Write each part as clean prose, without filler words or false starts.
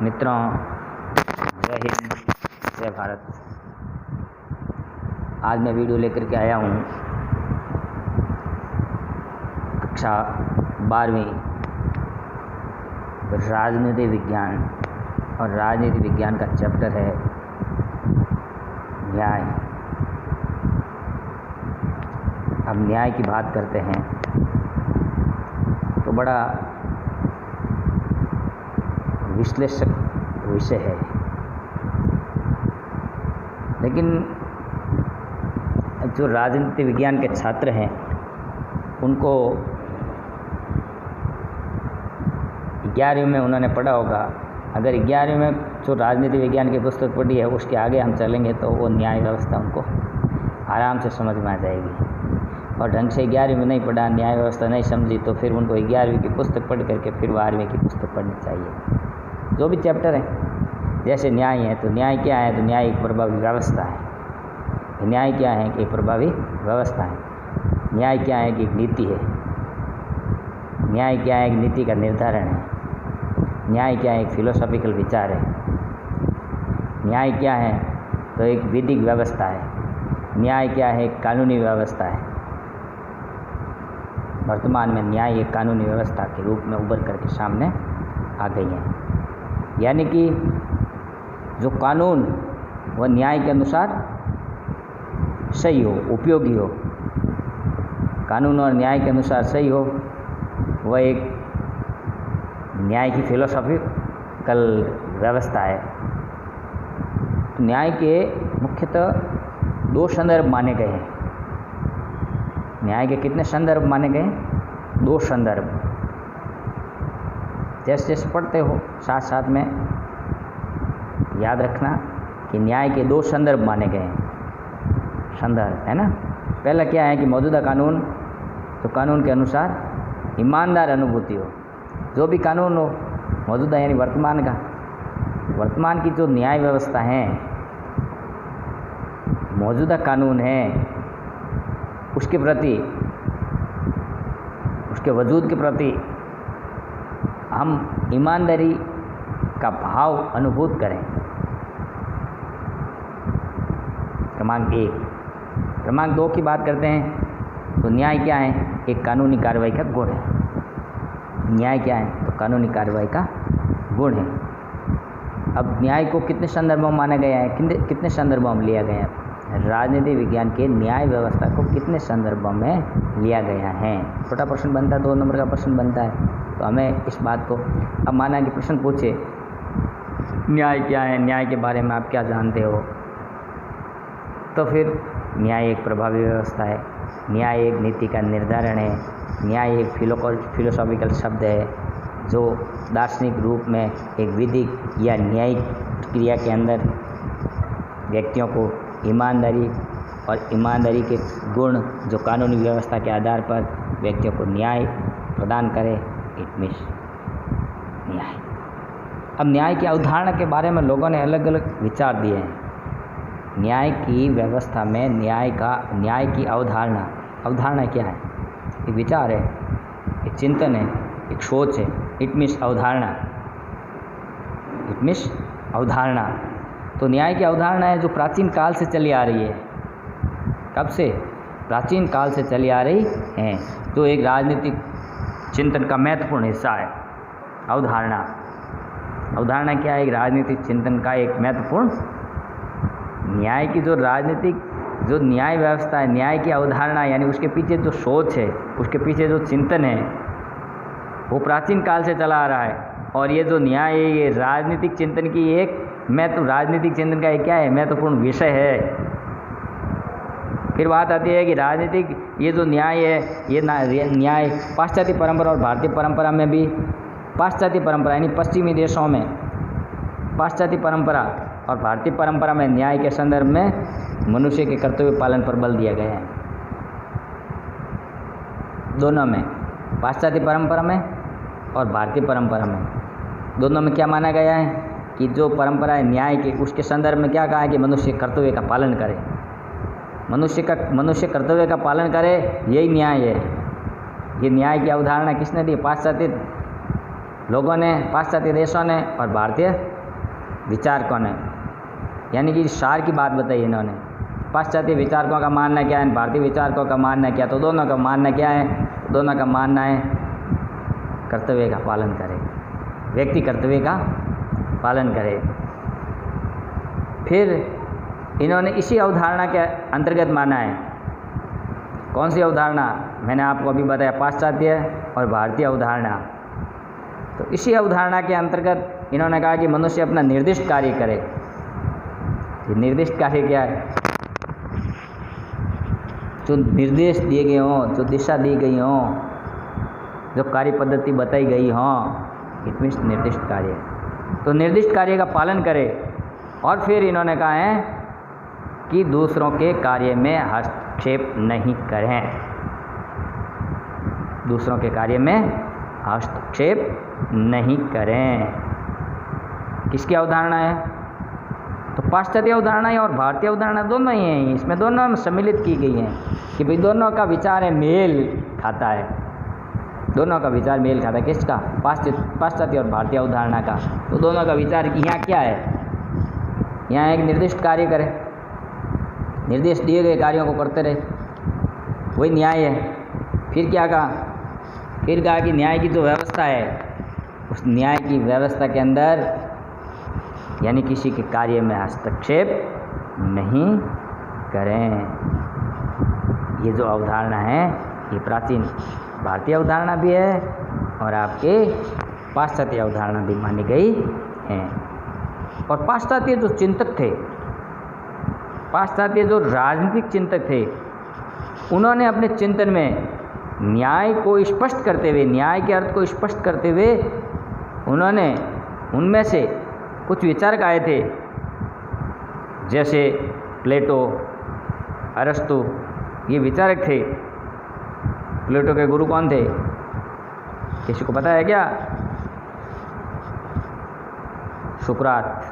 मित्रों, जय हिंद, जय भारत। आज मैं वीडियो लेकर के आया हूँ कक्षा 12वीं राजनीति विज्ञान, और राजनीति विज्ञान का चैप्टर है न्याय। अब न्याय की बात करते हैं तो बड़ा विश्लेषक विषय है, लेकिन जो राजनीति विज्ञान के छात्र हैं उनको 11वीं में उन्होंने पढ़ा होगा। अगर 11वीं में जो राजनीति विज्ञान की पुस्तक पढ़ी है उसके आगे हम चलेंगे तो वो न्याय व्यवस्था उनको आराम से समझ में आ जाएगी। और ढंग से 11वीं में नहीं पढ़ा, न्याय व्यवस्था नहीं समझी, तो फिर उनको 11वीं की पुस्तक पढ़ करके फिर 12वीं की पुस्तक पढ़नी चाहिए। जो भी चैप्टर है, जैसे न्याय है तो न्याय क्या है, तो न्याय एक प्रभावी व्यवस्था है। न्याय क्या है कि एक प्रभावी व्यवस्था है। न्याय क्या है कि एक नीति है। न्याय क्या है, एक नीति का निर्धारण है। न्याय क्या है, एक फिलोसॉफिकल विचार है। न्याय क्या है, तो एक विधिक व्यवस्था है। न्याय क्या है, एक कानूनी व्यवस्था है। वर्तमान में न्याय एक कानूनी व्यवस्था के रूप में उभर करके सामने आ गई है। यानी कि जो कानून वह न्याय के अनुसार सही हो, उपयोगी हो। कानून और न्याय के अनुसार सही हो, वह एक न्याय की फिलोसॉफिकल व्यवस्था है। तो न्याय के मुख्यतः 2 संदर्भ माने गए हैं। न्याय के कितने संदर्भ माने गए? 2 संदर्भ। जैसे जैसे पढ़ते हो साथ साथ में याद रखना कि न्याय के 2 संदर्भ माने गए हैं। संदर्भ है ना। पहला क्या है कि मौजूदा कानून, तो कानून के अनुसार ईमानदार अनुभूति हो। जो भी कानून हो मौजूदा यानी वर्तमान का, वर्तमान की जो न्याय व्यवस्था है, मौजूदा कानून है, उसके प्रति, उसके वजूद के प्रति हम ईमानदारी का भाव अनुभूत करें। क्रमांक 1। क्रमांक 2 की बात करते हैं तो न्याय क्या है, एक कानूनी कार्रवाई का गुण है। न्याय क्या है, तो कानूनी कार्रवाई का गुण है। अब न्याय को कितने संदर्भों में माना गया है, कितने संदर्भों में लिया गया है? राजनीति विज्ञान के न्याय व्यवस्था को कितने संदर्भों में लिया गया है? छोटा प्रश्न बनता है, 2 नंबर का प्रश्न बनता है। तो हमें इस बात को, अब माना कि प्रश्न पूछे न्याय क्या है, न्याय के बारे में आप क्या जानते हो, तो फिर न्याय एक प्रभावी व्यवस्था है। न्याय एक नीति का निर्धारण है। न्याय एक फिलोसॉफिकल शब्द है जो दार्शनिक रूप में एक विधिक या न्यायिक क्रिया के अंदर व्यक्तियों को ईमानदारी और ईमानदारी के गुण जो कानूनी व्यवस्था के आधार पर व्यक्तियों को न्याय प्रदान करे, इट मीन्स न्याय। अब न्याय की अवधारणा के बारे में लोगों ने अलग अलग विचार दिए हैं। न्याय की व्यवस्था में न्याय की अवधारणा क्या है? एक विचार है, एक चिंतन है, एक सोच है। इट मीन्स अवधारणा। इट मीन्स अवधारणा। तो न्याय की अवधारणा है जो प्राचीन काल से चली आ रही है। कब से? प्राचीन काल से चली आ रही है, जो एक राजनीतिक चिंतन का महत्वपूर्ण हिस्सा है। अवधारणा क्या है? एक राजनीतिक चिंतन का एक महत्वपूर्ण, न्याय की जो न्याय व्यवस्था है, न्याय की अवधारणा यानी उसके पीछे जो सोच है, उसके पीछे जो चिंतन है, वो प्राचीन काल से चला आ रहा है। और ये जो न्याय है, ये राजनीतिक चिंतन की एक राजनीतिक चिंतन का एक क्या है, महत्वपूर्ण विषय है। फिर बात आती है कि राजनीतिक ये जो न्याय है, ये न्याय पाश्चात्य परंपरा और भारतीय परंपरा में भी, पाश्चात्य परंपरा यानी पश्चिमी देशों में पाश्चात्य परंपरा और भारतीय परंपरा में न्याय के संदर्भ में मनुष्य के कर्तव्य पालन पर बल दिया गया है। दोनों में, पाश्चात्य परंपरा में और भारतीय परंपरा में, दोनों में क्या माना गया है कि जो परंपरा है न्याय की, उसके संदर्भ में क्या कहा है कि मनुष्य कर्तव्य का पालन करे। मनुष्य कर्तव्य का पालन करे, यही न्याय है। ये न्याय की अवधारणा किसने दी? पाश्चात्य लोगों ने, पाश्चात्य देशों ने और भारतीय विचारकों ने, यानी कि सार की बात बताई इन्होंने। पाश्चात्य विचारकों का मानना क्या है, भारतीय विचारकों का मानना क्या, तो दोनों का मानना क्या है? दोनों का मानना है कर्तव्य का पालन करे, व्यक्ति कर्तव्य का पालन करे। फिर इन्होंने इसी अवधारणा के अंतर्गत माना है। कौन सी अवधारणा? मैंने आपको अभी बताया, पाश्चात्य और भारतीय अवधारणा। तो इसी अवधारणा के अंतर्गत इन्होंने कहा कि मनुष्य अपना निर्दिष्ट कार्य करे। ये निर्दिष्ट कार्य क्या है? जो निर्देश दिए गए हों, जो दिशा दी गई हों, जो कार्य पद्धति बताई गई हों, इट मीन्स निर्दिष्ट कार्य। तो निर्दिष्ट कार्य का पालन करे। और फिर इन्होंने कहा है कि दूसरों के कार्य में हस्तक्षेप नहीं करें, दूसरों के कार्य में हस्तक्षेप नहीं करें। किसकी अवधारणा है? तो पाश्चात्य अवधारणा है और भारतीय अवधारणा दोनों ही हैं। इसमें दोनों में सम्मिलित की गई हैं कि भाई दोनों का विचार है, मेल खाता है, दोनों का विचार मेल खाता है। किसका? पाश्चात्य और भारतीय अवधारणा का। तो दोनों का विचार कि यहाँ क्या है? यहाँ एक निर्दिष्ट कार्य करे, निर्देश दिए गए कार्यों को करते रहे, वही न्याय है। फिर क्या कहा? फिर कहा कि न्याय की जो व्यवस्था है, उस न्याय की व्यवस्था के अंदर यानी किसी के कार्य में हस्तक्षेप नहीं करें। ये जो अवधारणा है ये प्राचीन भारतीय अवधारणा भी है और आपके पाश्चात्य अवधारणा भी मानी गई है। और पाश्चात्य जो चिंतक थे, पाश्चात्य जो राजनीतिक चिंतक थे, उन्होंने अपने चिंतन में न्याय को स्पष्ट करते हुए, न्याय के अर्थ को स्पष्ट करते हुए, उन्होंने उनमें से कुछ विचारक आए थे, जैसे प्लेटो, अरस्तु, ये विचारक थे। प्लेटो के गुरु कौन थे? किसी को पता है क्या? सुकरात।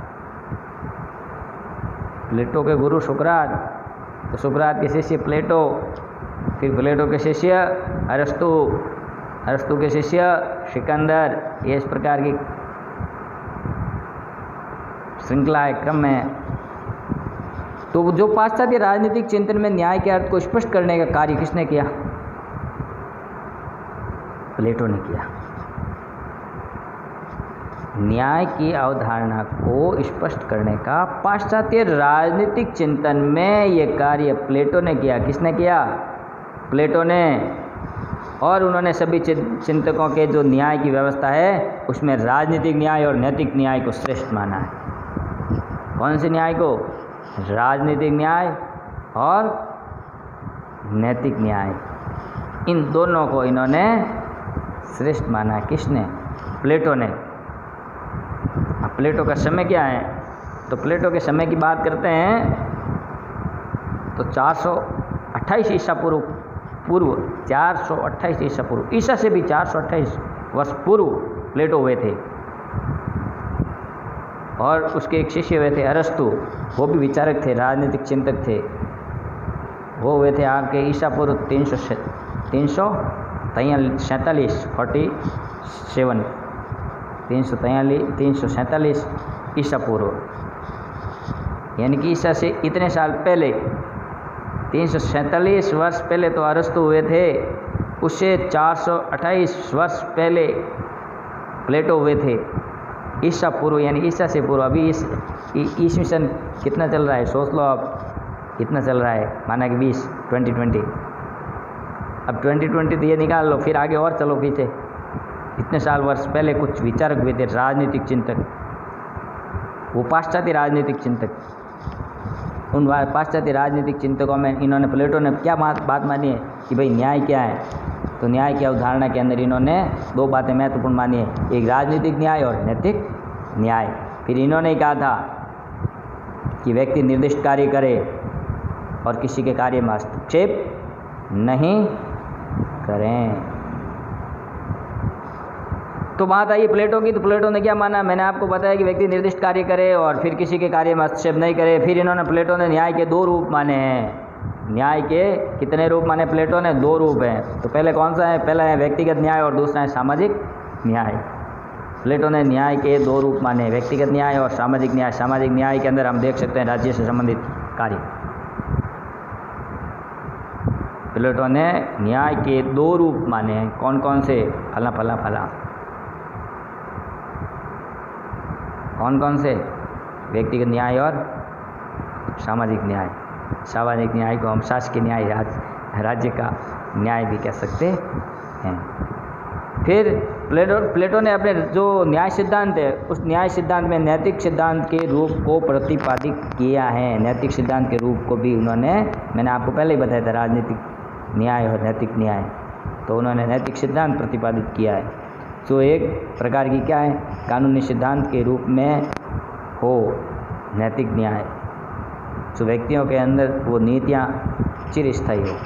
प्लेटो के गुरु सुकरात, तो सुकरात के शिष्य प्लेटो, फिर प्लेटो के शिष्य अरस्तु, अरस्तु के शिष्य सिकंदर। ये इस प्रकार की श्रृंखला है, क्रम है। तो जो पाश्चात्य राजनीतिक चिंतन में न्याय के अर्थ को स्पष्ट करने का कार्य किसने किया? प्लेटो ने किया। न्याय की अवधारणा को स्पष्ट करने का पाश्चात्य राजनीतिक चिंतन में ये कार्य प्लेटो ने किया। किसने किया? प्लेटो ने। और उन्होंने सभी चिंतकों के जो न्याय की व्यवस्था है उसमें राजनीतिक न्याय और नैतिक न्याय को श्रेष्ठ माना है। कौन से न्याय को? राजनीतिक न्याय और नैतिक न्याय, इन दोनों को इन्होंने श्रेष्ठ माना। किसने? प्लेटो ने। अब प्लेटो का समय क्या है? तो प्लेटो के समय की बात करते हैं तो 428 ईसा पूर्व, 428 ईसा पूर्व, ईसा से भी 428 वर्ष पूर्व प्लेटो हुए थे। और उसके एक शिष्य हुए थे अरस्तु, वो भी विचारक थे, राजनीतिक चिंतक थे। वो हुए थे आपके ईसा पूर्व 347 ईसा पूर्व, यानी कि ईसा से इतने साल पहले, 347 वर्ष पहले तो अरस्तु हुए थे, उससे 428 वर्ष पहले प्लेटो हुए थे। ईसा पूर्व यानी ईसा से पूर्व। अभी इस मिशन कितना चल रहा है? सोच लो आप, कितना चल रहा है? माना कि 2020। अब 2020 तो ये निकाल लो, फिर आगे और चलो पीछे। इतने साल वर्ष पहले कुछ विचारक हुए थे, राजनीतिक चिंतक, वो पाश्चात्य राजनीतिक चिंतक। उन पाश्चात्य राजनीतिक चिंतकों में इन्होंने, प्लेटो ने क्या बात मानी है कि भाई न्याय क्या है? तो न्याय की अवधारणा के अंदर इन्होंने दो बातें महत्वपूर्ण मानी है, एक राजनीतिक न्याय और नैतिक न्याय। फिर इन्होंने कहा था कि व्यक्ति निर्दिष्ट कार्य करे और किसी के कार्य में हस्तक्षेप नहीं करें। तो बात आई प्लेटो की, तो प्लेटो ने क्या माना? मैंने आपको बताया कि व्यक्ति निर्दिष्ट कार्य करे और फिर किसी के कार्य में हस्तक्षेप नहीं करे। फिर इन्होंने, प्लेटो ने न्याय के दो रूप माने हैं। न्याय के कितने रूप माने प्लेटो ने? दो रूप हैं। तो पहले कौन सा है? पहला है व्यक्तिगत न्याय और दूसरा है सामाजिक न्याय। प्लेटो ने न्याय के दो रूप माने, व्यक्तिगत न्याय और सामाजिक न्याय। सामाजिक न्याय के अंदर हम देख सकते हैं राज्य से संबंधित कार्य। प्लेटो ने न्याय के दो रूप माने हैं। कौन कौन से? फला फला फला। कौन कौन से? व्यक्तिगत न्याय और सामाजिक न्याय। सामाजिक न्याय को हम शासकीय न्याय, राज्य का न्याय भी कह सकते हैं। फिर प्लेटो ने अपने जो न्याय सिद्धांत है उस न्याय सिद्धांत में नैतिक सिद्धांत के रूप को प्रतिपादित किया है। नैतिक सिद्धांत के रूप को भी उन्होंने, मैंने आपको पहले ही बताया था, राजनीतिक न्याय और नैतिक न्याय, तो उन्होंने नैतिक सिद्धांत प्रतिपादित किया है जो एक प्रकार की क्या है, कानूनी सिद्धांत के रूप में हो नैतिक न्याय, जो व्यक्तियों के अंदर वो नीतियाँ चिरस्थायी हो।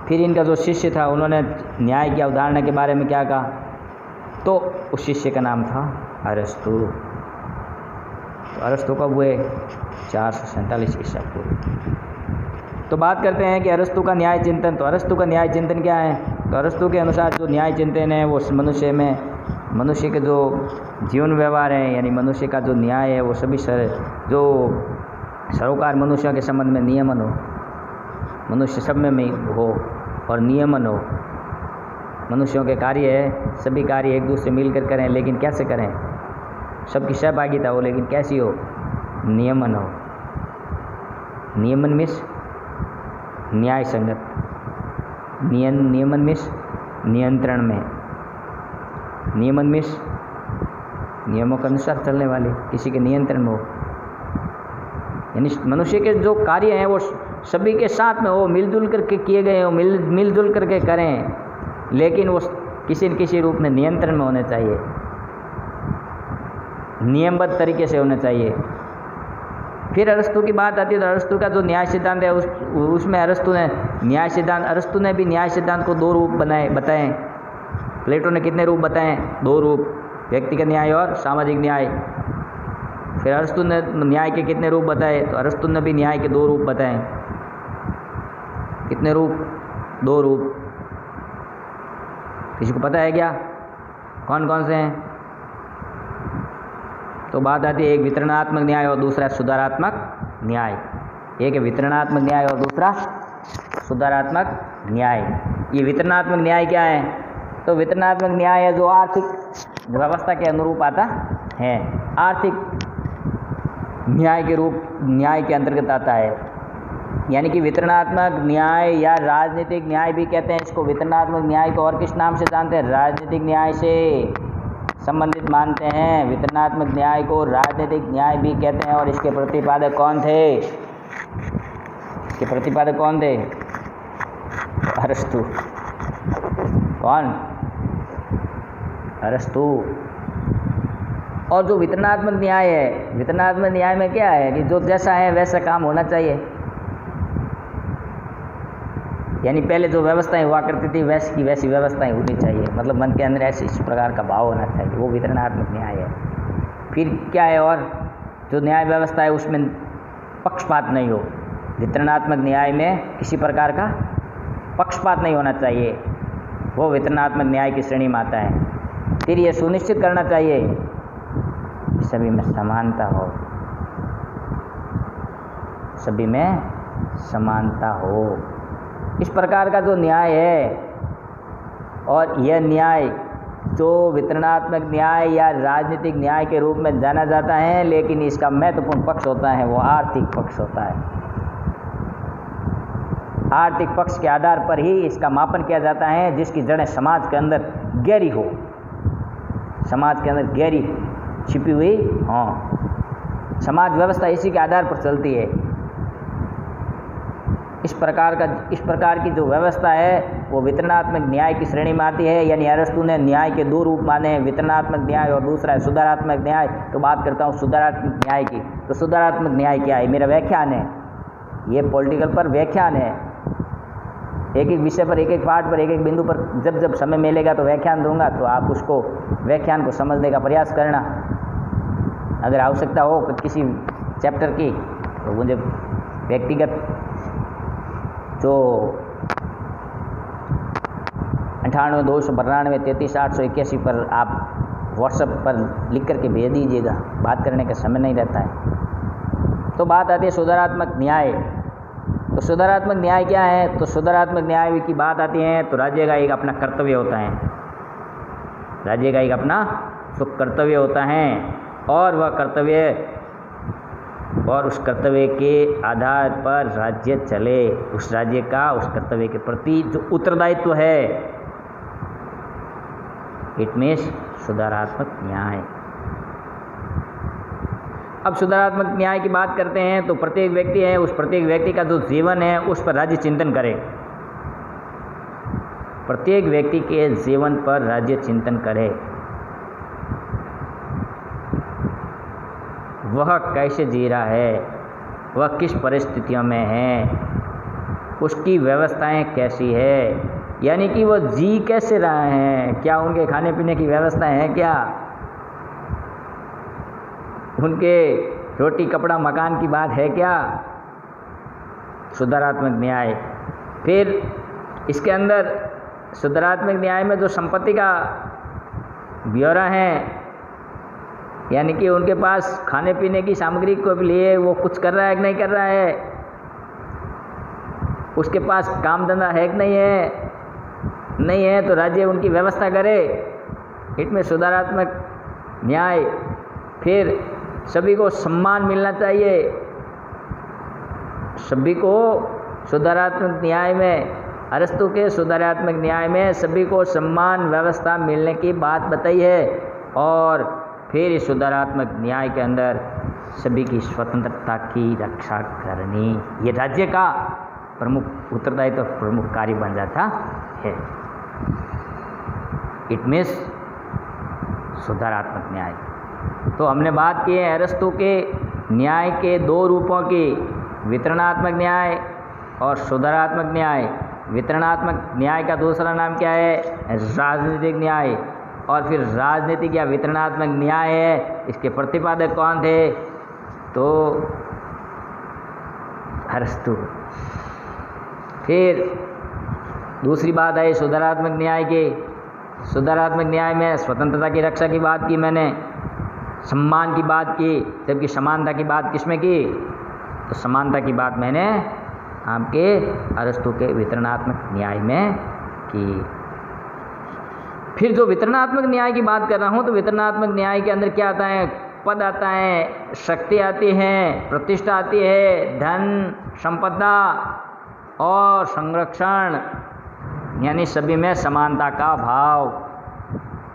फिर इनका जो शिष्य था उन्होंने न्याय की अवधारणा के बारे में क्या कहा, तो उस शिष्य का नाम था अरस्तु। तो अरस्तु कब हुए? 447 ईसा पूर्व। तो बात करते हैं कि अरस्तु का न्याय चिंतन। तो अरस्तु का न्याय चिंतन क्या है? तो अरस्तु के अनुसार जो न्याय चिंतन है वो मनुष्य के जो जीवन व्यवहार है, यानी मनुष्य का जो न्याय है वो सभी जो सरोकार मनुष्यों के संबंध में नियमन हो, मनुष्य सब में हो और नियमन हो। मनुष्यों के कार्य है, सभी कार्य एक दूसरे मिलकर करें, लेकिन कैसे करें? सबकी सहभागिता हो, लेकिन कैसी हो? नियमन हो। नियमन मिस न्याय संगत, नियमन मिस नियंत्रण में, नियमन मिस नियमों के अनुसार चलने वाले, किसी के नियंत्रण में हो। यानी मनुष्य के जो कार्य हैं वो सभी के साथ में हो, मिलजुल करके किए गए हो, मिलजुल करके करें, लेकिन वो किसी न किसी रूप में नियंत्रण में होने चाहिए, नियमबद्ध तरीके से होने चाहिए। फिर अरस्तु की बात आती है तो अरस्तु का जो न्याय सिद्धांत है उसमें अरस्तु ने भी न्याय सिद्धांत को दो रूप बताए। प्लेटो ने कितने रूप बताए? दो रूप, व्यक्तिगत न्याय और सामाजिक न्याय। फिर अरस्तु ने न्याय के कितने रूप बताए? तो अरस्तु ने भी न्याय के दो रूप बताए। कितने रूप? दो रूप। किसी को पता है क्या कौन कौन से हैं? तो बात आती है एक वितरणात्मक न्याय और दूसरा सुधारात्मक न्याय। एक है वितरणात्मक न्याय और दूसरा सुधारात्मक न्याय। ये वितरणात्मक न्याय क्या है? तो वितरणात्मक न्याय है जो आर्थिक व्यवस्था के अनुरूप आता है, आर्थिक न्याय के अंतर्गत आता है। यानी कि वितरणात्मक न्याय या राजनीतिक न्याय भी कहते हैं इसको। वितरणात्मक न्याय को और किस नाम से जानते हैं? राजनीतिक न्याय से संबंधित मानते हैं। वितरणात्मक न्याय को राजनीतिक न्याय भी कहते हैं। और इसके प्रतिपादक कौन थे? इसके प्रतिपादक कौन थे? अरस्तु। कौन? अरस्तु। और जो वितरणात्मक न्याय है, वितरणात्मक न्याय में क्या है कि जो जैसा है वैसा काम होना चाहिए। यानी पहले जो व्यवस्थाएं हुआ करती थी वैसी की वैसी व्यवस्थाएं होनी चाहिए, मतलब मन के अंदर ऐसे इस प्रकार का भाव होना चाहिए, वो वितरणात्मक न्याय है। फिर क्या है? और जो न्याय व्यवस्था है उसमें पक्षपात नहीं हो। वितरणात्मक न्याय में किसी प्रकार का पक्षपात नहीं होना चाहिए, वो वितरणात्मक न्याय की श्रेणी में आता है। फिर ये सुनिश्चित करना चाहिए कि सभी में समानता हो, सभी में समानता हो। इस प्रकार का जो न्याय है, और यह न्याय जो वितरणात्मक न्याय या राजनीतिक न्याय के रूप में जाना जाता है, लेकिन इसका महत्वपूर्ण पक्ष होता है वो आर्थिक पक्ष होता है। आर्थिक पक्ष के आधार पर ही इसका मापन किया जाता है, जिसकी जड़ें समाज के अंदर गहरी हो, समाज के अंदर गहरी छिपी हुई हाँ। समाज व्यवस्था इसी के आधार पर चलती है। इस प्रकार की जो व्यवस्था है वो वितरणात्मक न्याय की श्रेणी में आती है। यानी अरस्तु ने न्याय के दो रूप माने हैं, वितरणात्मक न्याय और दूसरा है सुधारात्मक न्याय। तो बात करता हूँ सुधारात्मक न्याय की। तो सुधारात्मक न्याय क्या है? मेरा व्याख्यान है, ये पॉलिटिकल पर व्याख्यान है। एक एक विषय पर, एक एक पार्ट पर, एक एक बिंदु पर जब जब समय मिलेगा तो व्याख्यान दूंगा, तो आप उसको व्याख्यान को समझने का प्रयास करना। अगर आवश्यकता हो किसी चैप्टर की तो मुझे व्यक्तिगत जो 9829933881 पर आप व्हाट्सएप पर लिख करके भेज दीजिएगा, बात करने का समय नहीं रहता है। तो बात आती है सुधारात्मक न्याय। तो सुधारात्मक न्याय क्या है? तो सुधारात्मक न्याय की बात आती है तो राज्य का एक अपना कर्तव्य होता है, राज्य का एक अपना कर्तव्य होता है, और वह कर्तव्य और उस कर्तव्य के आधार पर राज्य चले। उस राज्य का उस कर्तव्य के प्रति जो उत्तरदायित्व है, इट मीन्स सुधारात्मक न्याय। अब सुधारात्मक न्याय की बात करते हैं तो प्रत्येक व्यक्ति है, उस प्रत्येक व्यक्ति का जो जीवन है उस पर राज्य चिंतन करे, प्रत्येक व्यक्ति के जीवन पर राज्य चिंतन करे। वह कैसे जी रहा है, वह किस परिस्थितियों में है, उसकी व्यवस्थाएं कैसी है, यानी कि वह जी कैसे रहे हैं, क्या उनके खाने पीने की व्यवस्था है, क्या उनके रोटी कपड़ा मकान की बात है क्या। सुधारात्मक न्याय। फिर इसके अंदर सुधारात्मक न्याय में जो संपत्ति का ब्यौरा है, यानी कि उनके पास खाने पीने की सामग्री को लिए वो कुछ कर रहा है कि नहीं कर रहा है, उसके पास काम धंधा है कि नहीं है तो राज्य उनकी व्यवस्था करे, इसमें सुधारात्मक न्याय। फिर सभी को सम्मान मिलना चाहिए, सभी को सुधारात्मक न्याय में, अरस्तु के सुधारात्मक न्याय में सभी को सम्मान व्यवस्था मिलने की बात बताई है। और फिर इस सुधारात्मक न्याय के अंदर सभी की स्वतंत्रता की रक्षा करनी, ये राज्य का प्रमुख उत्तरदायित्व और प्रमुख कार्य बन जाता है। इट मीन्स सुधारात्मक न्याय। तो हमने बात की है अरस्तु के न्याय के दो रूपों की, वितरणात्मक न्याय और सुधारात्मक न्याय। वितरणात्मक न्याय का दूसरा नाम क्या है? राजनीतिक न्याय। और फिर राजनीतिक या वितरणात्मक न्याय है, इसके प्रतिपादक कौन थे? तो अरस्तु। फिर दूसरी बात आई सुधारात्मक न्याय की। सुधारात्मक न्याय में स्वतंत्रता की रक्षा की बात की मैंने, सम्मान की बात की, जबकि समानता की बात किसमें की? तो समानता की बात मैंने आपके अरस्तु के वितरणात्मक न्याय में की। फिर जो वितरणात्मक न्याय की बात कर रहा हूँ, तो वितरणात्मक न्याय के अंदर क्या आता है? पद आता है, शक्ति आती है, प्रतिष्ठा आती है, धन संपदा और संरक्षण, यानी सभी में समानता का भाव,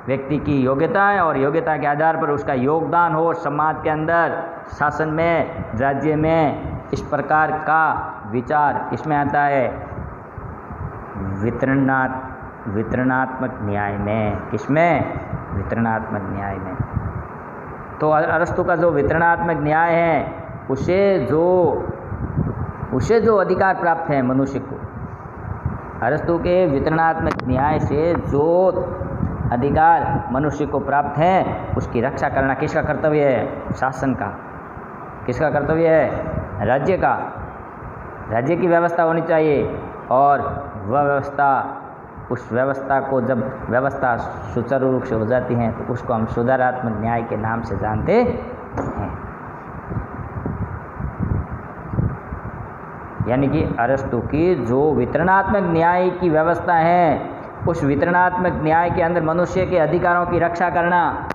व्यक्ति की योग्यता है और योग्यता के आधार पर उसका योगदान हो समाज के अंदर, शासन में, राज्य में। इस प्रकार का विचार इसमें आता है वितरणात्मक न्याय में। किसमें? वितरणात्मक न्याय में। तो अरस्तु का जो वितरणात्मक न्याय है, उसे जो अधिकार प्राप्त है मनुष्य को, अरस्तु के वितरणात्मक न्याय से जो अधिकार मनुष्य को प्राप्त है, उसकी रक्षा करना किसका कर्तव्य है? शासन का। किसका कर्तव्य है? राज्य का। राज्य की व्यवस्था होनी चाहिए, और वह व्यवस्था, उस व्यवस्था को जब व्यवस्था सुचारू रूप से हो जाती है तो उसको हम सुधारात्मक न्याय के नाम से जानते हैं। यानी कि अरस्तु की जो वितरणात्मक न्याय की व्यवस्था है, उस वितरणात्मक न्याय के अंदर मनुष्य के अधिकारों की रक्षा करना,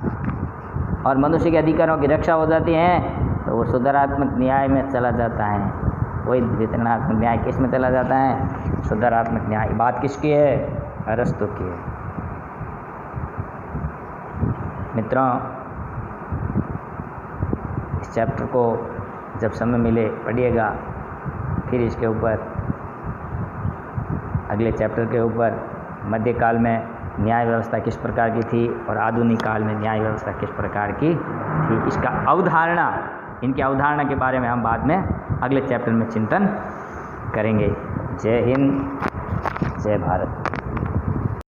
और मनुष्य के अधिकारों की रक्षा हो जाती है तो वो सुधारात्मक न्याय में चला जाता है। वही वितरणात्मक न्याय किस में चला जाता है? सुधारात्मक न्याय। बात किसकी है? अरस्तु की है। मित्रों, इस चैप्टर को जब समय मिले पढ़िएगा, फिर इसके ऊपर अगले चैप्टर के ऊपर मध्यकाल में न्याय व्यवस्था किस प्रकार की थी और आधुनिक काल में न्याय व्यवस्था किस प्रकार की थी, इसका अवधारणा, इनकी अवधारणा के बारे में हम बाद में अगले चैप्टर में चिंतन करेंगे। जय हिंद, जय भारत।